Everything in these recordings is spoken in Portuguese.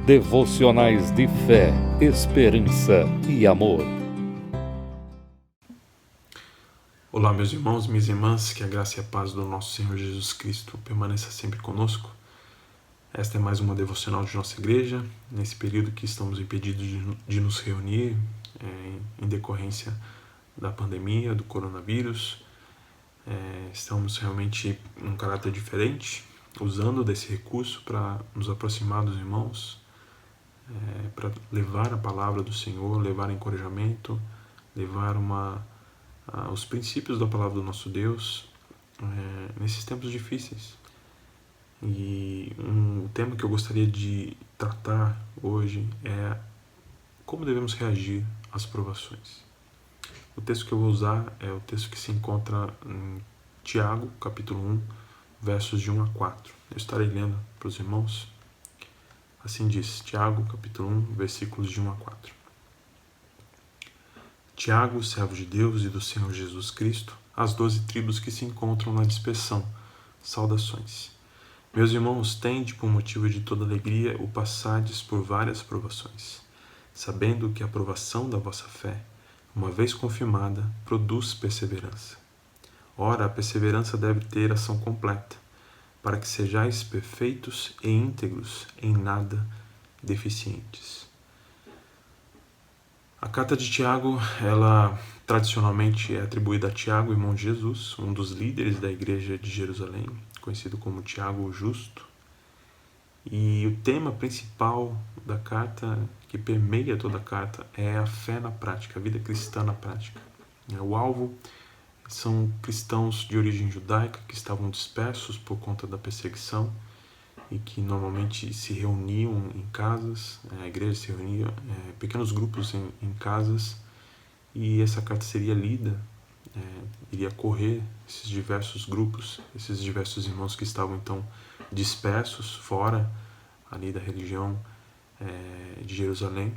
Devocionais de fé, esperança e amor. Olá, meus irmãos, minhas irmãs, que a graça e a paz do nosso Senhor Jesus Cristo permaneça sempre conosco. Esta é mais uma devocional de nossa igreja, nesse período que estamos impedidos de nos reunir, em decorrência da pandemia, do coronavírus. Estamos realmente num caráter diferente, usando desse recurso para nos aproximar dos irmãos, para levar a palavra do Senhor, levar encorajamento, levar os princípios da palavra do nosso Deus nesses tempos difíceis. E um tema que eu gostaria de tratar hoje é como devemos reagir às provações. O texto que eu vou usar é o texto que se encontra em Tiago, capítulo 1, versos de 1 a 4. Eu estarei lendo para os irmãos. Assim diz, Tiago, capítulo 1, versículos de 1 a 4. Tiago, servo de Deus e do Senhor Jesus Cristo, às 12 tribos que se encontram na dispersão, saudações. Meus irmãos, tende por motivo de toda alegria o passardes por várias provações, sabendo que a provação da vossa fé, uma vez confirmada, produz perseverança. Ora, a perseverança deve ter ação completa, para que sejais perfeitos e íntegros, em nada deficientes. A carta de Tiago, ela tradicionalmente é atribuída a Tiago, irmão de Jesus, um dos líderes da igreja de Jerusalém, conhecido como Tiago o Justo. E o tema principal da carta, que permeia toda a carta, é a fé na prática, a vida cristã na prática. O alvo são cristãos de origem judaica que estavam dispersos por conta da perseguição e que normalmente se reuniam em casas, a igreja se reunia, pequenos grupos em casas, e essa carta seria lida, iria correr esses diversos grupos, esses diversos irmãos que estavam então dispersos fora ali da religião de Jerusalém,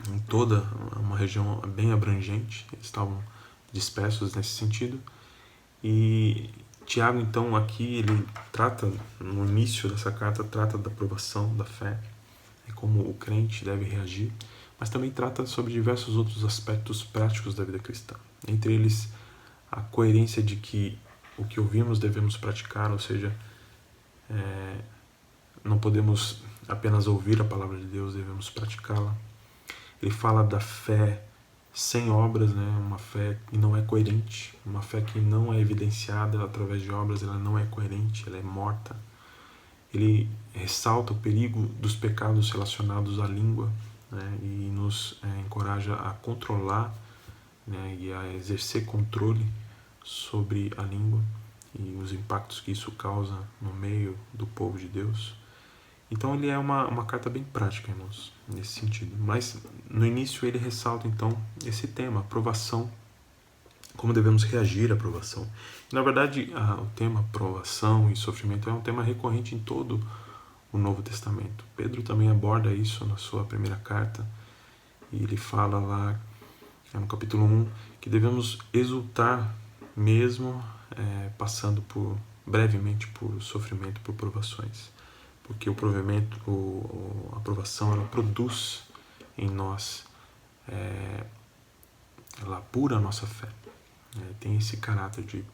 em toda uma região bem abrangente, eles estavam dispersos nesse sentido. E Tiago, então, aqui ele trata, no início dessa carta, trata da provação da fé, como o crente deve reagir, mas também trata sobre diversos outros aspectos práticos da vida cristã. Entre eles, a coerência de que o que ouvimos devemos praticar, ou seja, não podemos apenas ouvir a palavra de Deus, devemos praticá-la. Ele fala da fé sem obras, uma fé que não é coerente, uma fé que não é evidenciada através de obras, ela não é coerente, ela é morta. Ele ressalta o perigo dos pecados relacionados à língua, e nos encoraja a controlar, e a exercer controle sobre a língua e os impactos que isso causa no meio do povo de Deus. Então ele é uma carta bem prática, irmãos, nesse sentido. Mas no início ele ressalta então esse tema, provação, como devemos reagir à provação. Na verdade, o tema provação e sofrimento é um tema recorrente em todo o Novo Testamento. Pedro também aborda isso na sua primeira carta, e ele fala lá no capítulo 1 que devemos exultar mesmo passando brevemente por sofrimento, por provações. Porque o provimento, a provação, ela produz em nós, ela apura a nossa fé. Tem esse caráter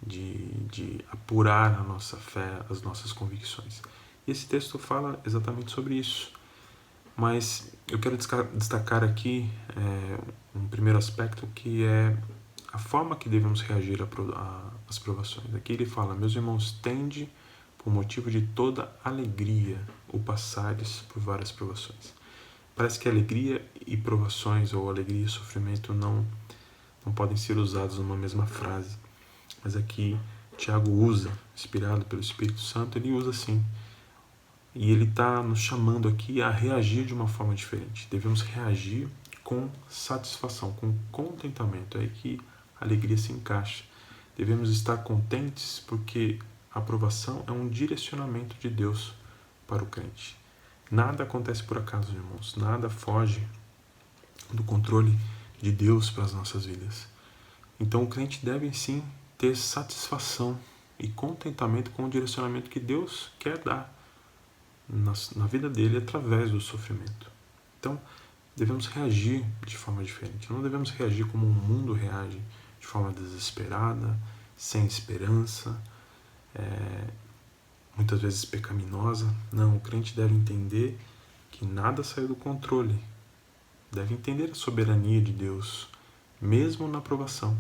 de apurar a nossa fé, as nossas convicções. E esse texto fala exatamente sobre isso. Mas eu quero destacar aqui um primeiro aspecto, que é a forma que devemos reagir às provações. Aqui ele fala: meus irmãos, tende por motivo de toda alegria o passares por várias provações. Parece que alegria e provações, ou alegria e sofrimento, não podem ser usados numa mesma frase. Mas aqui Tiago usa, inspirado pelo Espírito Santo, ele usa assim. E ele está nos chamando aqui a reagir de uma forma diferente. Devemos reagir com satisfação, com contentamento. É aí que a alegria se encaixa. Devemos estar contentes porque a aprovação é um direcionamento de Deus para o crente. Nada acontece por acaso, irmãos. Nada foge do controle de Deus para as nossas vidas. Então o crente deve sim ter satisfação e contentamento com o direcionamento que Deus quer dar na vida dele através do sofrimento. Então, devemos reagir de forma diferente. Não devemos reagir como o mundo reage, de forma desesperada, sem esperança, muitas vezes pecaminosa. Não, o crente deve entender que nada saiu do controle. Deve entender a soberania de Deus, mesmo na provação,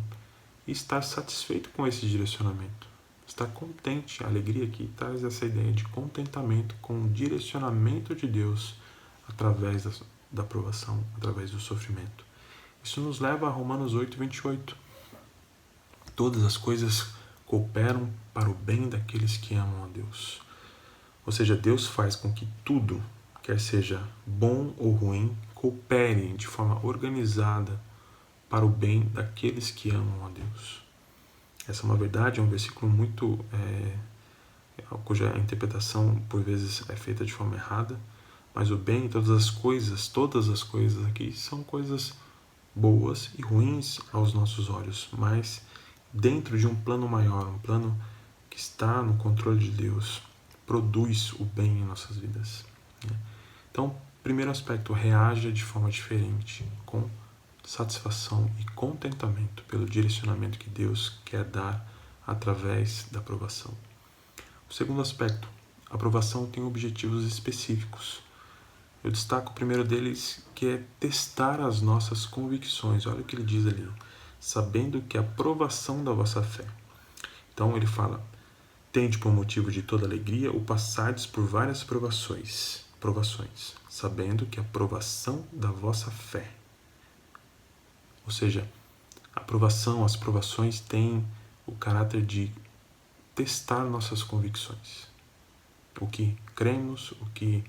e estar satisfeito com esse direcionamento. Estar contente. A alegria aqui traz essa ideia de contentamento com o direcionamento de Deus através da provação, através do sofrimento. Isso nos leva a Romanos 8:28. Todas as coisas cooperam para o bem daqueles que amam a Deus. Ou seja, Deus faz com que tudo, quer seja bom ou ruim, coopere de forma organizada para o bem daqueles que amam a Deus. Essa é uma verdade, é um versículo muito cuja interpretação por vezes é feita de forma errada, mas o bem, todas as coisas aqui são coisas boas e ruins aos nossos olhos, mas dentro de um plano maior, um plano que está no controle de Deus, produz o bem em nossas vidas. Então, primeiro aspecto, reaja de forma diferente, com satisfação e contentamento pelo direcionamento que Deus quer dar através da aprovação. O segundo aspecto, a aprovação tem objetivos específicos. Eu destaco o primeiro deles, que é testar as nossas convicções. Olha o que ele diz ali, sabendo que a provação da vossa fé. Então ele fala, tende por motivo de toda alegria o passardes por várias provações, sabendo que a provação da vossa fé. Ou seja, as provações têm o caráter de testar nossas convicções. O que cremos, o que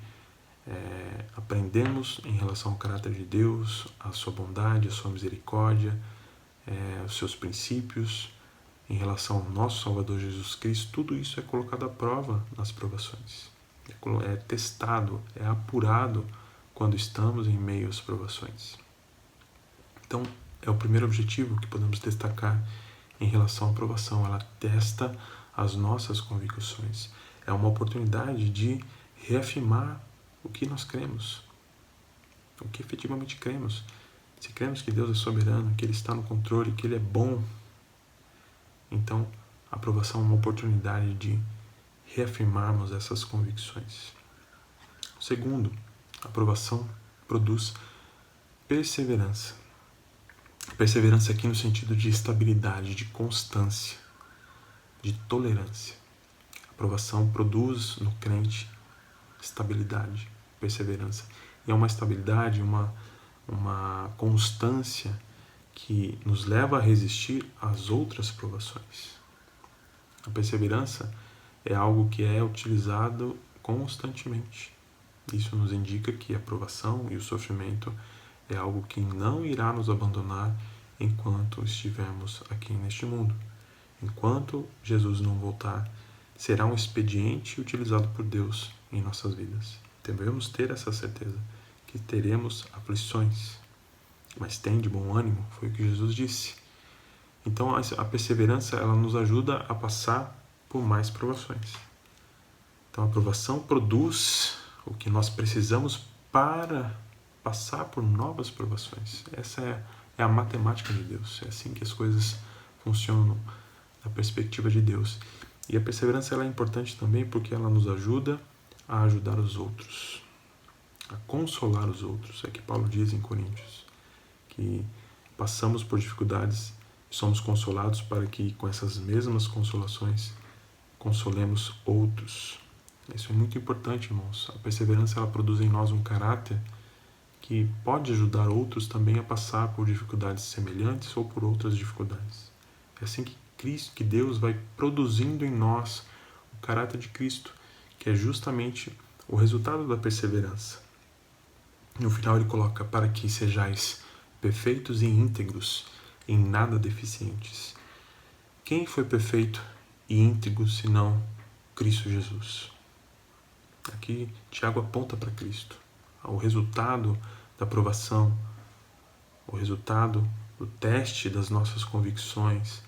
aprendemos em relação ao caráter de Deus, a sua bondade, a sua misericórdia, os seus princípios, em relação ao nosso Salvador Jesus Cristo, tudo isso é colocado à prova nas provações. É testado, é apurado quando estamos em meio às provações. Então, é o primeiro objetivo que podemos destacar em relação à aprovação. Ela testa as nossas convicções. É uma oportunidade de reafirmar o que nós cremos, o que efetivamente cremos. Se cremos que Deus é soberano, que Ele está no controle, que Ele é bom, então a aprovação é uma oportunidade de reafirmarmos essas convicções. Segundo, a aprovação produz perseverança. Perseverança aqui no sentido de estabilidade, de constância, de tolerância. A aprovação produz no crente estabilidade, perseverança. E é uma estabilidade, uma constância que nos leva a resistir às outras provações. A perseverança é algo que é utilizado constantemente. Isso nos indica que a provação e o sofrimento é algo que não irá nos abandonar enquanto estivermos aqui neste mundo. Enquanto Jesus não voltar, será um expediente utilizado por Deus em nossas vidas. Devemos ter essa certeza, que teremos aflições, mas tem de bom ânimo, foi o que Jesus disse. Então a perseverança, ela nos ajuda a passar por mais provações. Então a provação produz o que nós precisamos para passar por novas provações. Essa é a matemática de Deus. É assim que as coisas funcionam da perspectiva de Deus. E a perseverança, ela é importante também porque ela nos ajuda a ajudar os outros, a consolar os outros. É que Paulo diz em Coríntios, que passamos por dificuldades e somos consolados para que com essas mesmas consolações consolemos outros. Isso é muito importante, irmãos. A perseverança, ela produz em nós um caráter que pode ajudar outros também a passar por dificuldades semelhantes ou por outras dificuldades. É assim que Deus vai produzindo em nós o caráter de Cristo, que é justamente o resultado da perseverança. No final ele coloca, para que sejais perfeitos e íntegros, em nada deficientes. Quem foi perfeito e íntegro senão Cristo Jesus? Aqui Tiago aponta para Cristo. O resultado da provação, o resultado do teste das nossas convicções,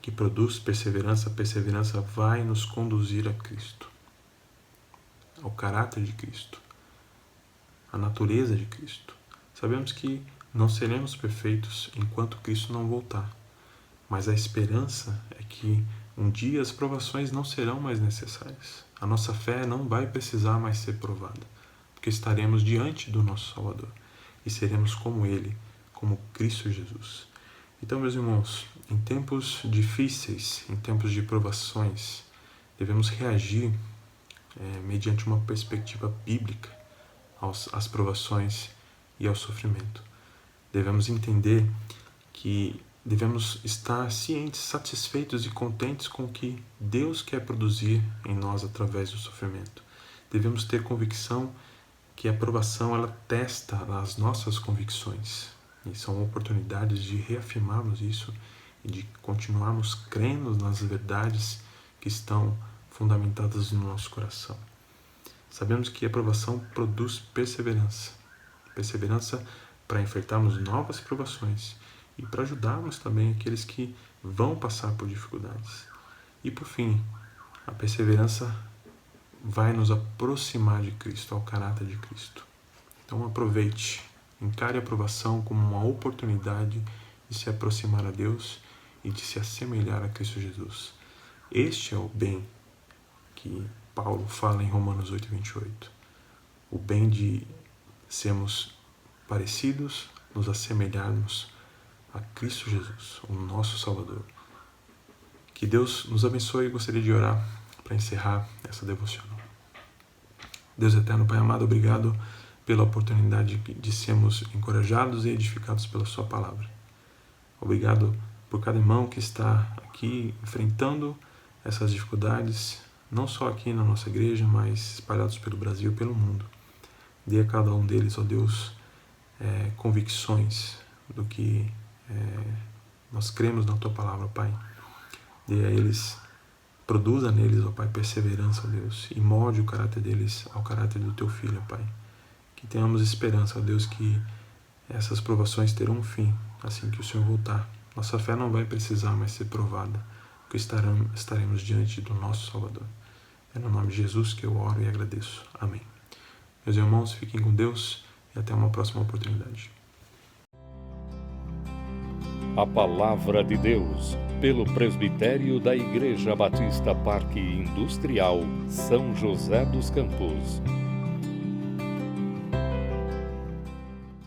que produz perseverança, a perseverança vai nos conduzir a Cristo. ao caráter de Cristo, à natureza de Cristo. Sabemos que não seremos perfeitos enquanto Cristo não voltar, mas a esperança é que um dia as provações não serão mais necessárias. A nossa fé não vai precisar mais ser provada, porque estaremos diante do nosso Salvador e seremos como Ele, como Cristo Jesus. Então, meus irmãos, em tempos difíceis, em tempos de provações, devemos reagir mediante uma perspectiva bíblica às provações e ao sofrimento. Devemos entender que devemos estar cientes, satisfeitos e contentes com o que Deus quer produzir em nós através do sofrimento. Devemos ter convicção que a provação ela testa as nossas convicções e são oportunidades de reafirmarmos isso e de continuarmos crendo nas verdades que estão fundamentadas no nosso coração. Sabemos que a provação produz perseverança para enfrentarmos novas provações e para ajudarmos também aqueles que vão passar por dificuldades. E por fim, a perseverança vai nos aproximar de Cristo, ao caráter de Cristo. Então aproveite, encare a provação como uma oportunidade de se aproximar a Deus e de se assemelhar a Cristo Jesus. Este é o bem que Paulo fala em Romanos 8:28. O bem de sermos parecidos, nos assemelharmos a Cristo Jesus, o nosso Salvador. Que Deus nos abençoe e gostaria de orar para encerrar essa devocional. Deus eterno, Pai amado, obrigado pela oportunidade de sermos encorajados e edificados pela Sua palavra. Obrigado por cada irmão que está aqui enfrentando essas dificuldades, não só aqui na nossa igreja, mas espalhados pelo Brasil e pelo mundo. Dê a cada um deles, ó Deus, convicções do que nós cremos na Tua palavra, Pai. Dê a eles, produza neles, ó Pai, perseverança, ó Deus, e molde o caráter deles ao caráter do Teu Filho, ó Pai. Que tenhamos esperança, ó Deus, que essas provações terão um fim assim que o Senhor voltar. Nossa fé não vai precisar mais ser provada, porque estaremos diante do nosso Salvador. É no nome de Jesus que eu oro e agradeço. Amém. Meus irmãos, fiquem com Deus e até uma próxima oportunidade. A Palavra de Deus, pelo Presbitério da Igreja Batista Parque Industrial, São José dos Campos.